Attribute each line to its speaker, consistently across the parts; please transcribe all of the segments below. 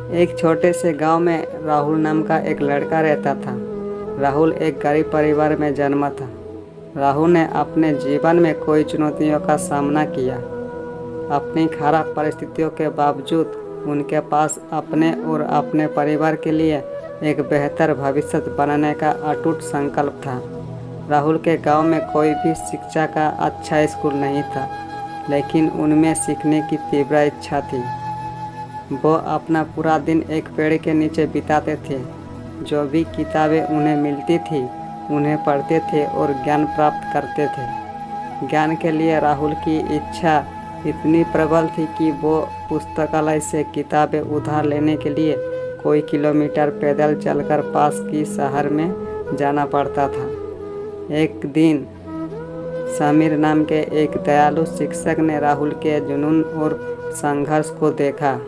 Speaker 1: एक छोटे से गांव में राहुल नाम का एक लड़का रहता था। राहुल एक गरीब परिवार में जन्मा था। राहुल ने अपने जीवन में कई चुनौतियों का सामना किया। अपनी खराब परिस्थितियों के बावजूद उनके पास अपने और अपने परिवार के लिए एक बेहतर भविष्य बनाने का अटूट संकल्प था। राहुल के गांव में कोई भी शिक्षा का अच्छा स्कूल नहीं था, लेकिन उनमें सीखने की तीव्र इच्छा थी। वो अपना पूरा दिन एक पेड़ के नीचे बिताते थे। जो भी किताबें उन्हें मिलती थी उन्हें पढ़ते थे और ज्ञान प्राप्त करते थे। ज्ञान के लिए राहुल की इच्छा इतनी प्रबल थी कि वो पुस्तकालय से किताबें उधार लेने के लिए कई किलोमीटर पैदल चलकर पास की शहर में जाना पड़ता था। एक दिन समीर नाम के एक दयालु शिक्षक ने राहुल के जुनून और संघर्ष को देखा।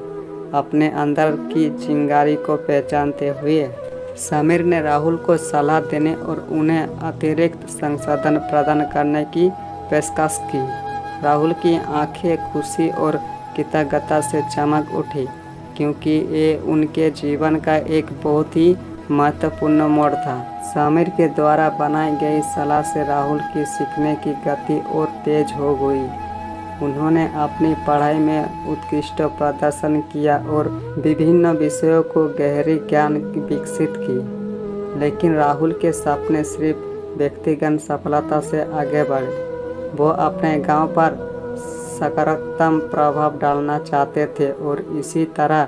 Speaker 1: अपने अंदर की चिंगारी को पहचानते हुए समीर ने राहुल को सलाह देने और उन्हें अतिरिक्त संसाधन प्रदान करने की पेशकश की। राहुल की आंखें खुशी और कृतज्ञता से चमक उठी, क्योंकि ये उनके जीवन का एक बहुत ही महत्वपूर्ण मोड़ था। समीर के द्वारा बनाई गई सलाह से राहुल की सीखने की गति और तेज हो गई। उन्होंने अपनी पढ़ाई में उत्कृष्ट प्रदर्शन किया और विभिन्न विषयों को गहरी ज्ञान विकसित की। लेकिन राहुल के सपने सिर्फ व्यक्तिगत सफलता से आगे बढ़े। वो अपने गांव पर सकारात्मक प्रभाव डालना चाहते थे और इसी तरह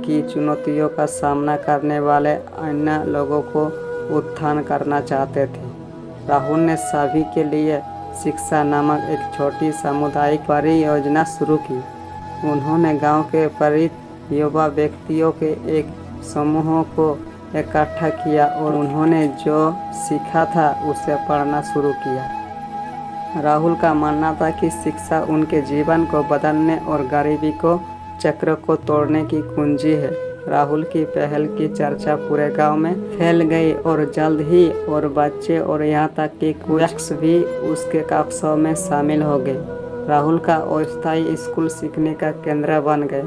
Speaker 1: की चुनौतियों का सामना करने वाले अन्य लोगों को उत्थान करना चाहते थे। राहुल ने सभी के लिए शिक्षा नामक एक छोटी सामुदायिक परियोजना शुरू की। उन्होंने गांव के परिचित युवा व्यक्तियों के एक समूह को इकट्ठा किया और उन्होंने जो सीखा था उसे पढ़ना शुरू किया। राहुल का मानना था कि शिक्षा उनके जीवन को बदलने और गरीबी को चक्र को तोड़ने की कुंजी है। राहुल की पहल की चर्चा पूरे गांव में फैल गई और जल्द ही और बच्चे और यहाँ तक कि वयस्क भी उसके कक्षों में शामिल हो गए। राहुल का अस्थायी स्कूल सीखने का केंद्र बन गए,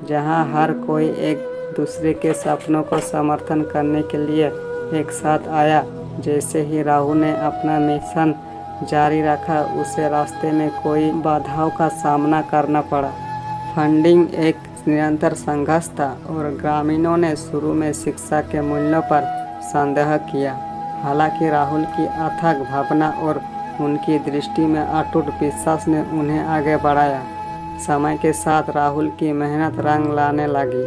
Speaker 1: जहाँ हर कोई एक दूसरे के सपनों को समर्थन करने के लिए एक साथ आया। जैसे ही राहुल ने अपना मिशन जारी रखा, उसे रास्ते में कोई बाधाओं का सामना करना पड़ा। फंडिंग एक निरंतर संघर्ष था और ग्रामीणों ने शुरू में शिक्षा के मूल्यों पर संदेह किया। हालांकि राहुल की अथक भावना और उनकी दृष्टि में अटूट विश्वास ने उन्हें आगे बढ़ाया। समय के साथ राहुल की मेहनत रंग लाने लगी।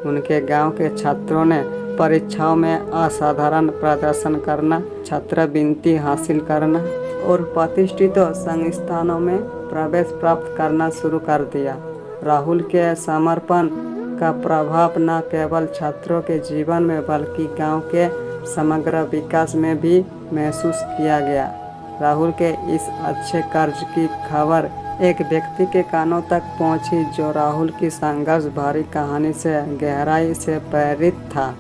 Speaker 1: उनके गांव के छात्रों ने परीक्षाओं में असाधारण प्रदर्शन करना, छात्रवृत्ति हासिल करना और प्रतिष्ठित संस्थानों में प्रवेश प्राप्त करना शुरू कर दिया। राहुल के समर्पण का प्रभाव न केवल छात्रों के जीवन में बल्कि गांव के समग्र विकास में भी महसूस किया गया। राहुल के इस अच्छे कार्य की खबर एक व्यक्ति के कानों तक पहुंची जो राहुल की संघर्ष भरी कहानी से गहराई से प्रेरित था।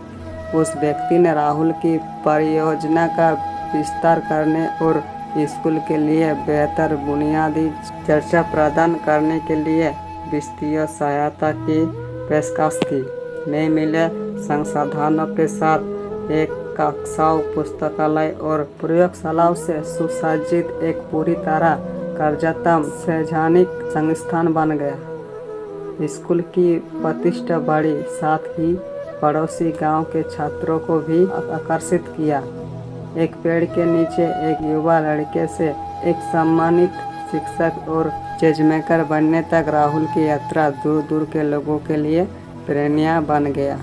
Speaker 1: उस व्यक्ति ने राहुल की परियोजना का विस्तार करने और स्कूल के लिए बेहतर बुनियादी चर्चा प्रदान करने के लिए वित्तीय सहायता की पेशकश की। नए मिले संसाधनों के साथ एक कक्षाओं, पुस्तकालय और प्रयोगशालाओं से सुसज्जित एक पूरी तरह कार्यक्षम शैक्षणिक संस्थान बन गया। स्कूल की प्रतिष्ठा बढ़ी, साथ ही पड़ोसी गांव के छात्रों को भी आकर्षित किया। एक पेड़ के नीचे एक युवा लड़के से एक सम्मानित शिक्षक और चेंजमेकर बनने तक राहुल की यात्रा दूर दूर के लोगों के लिए प्रेरणा बन गया।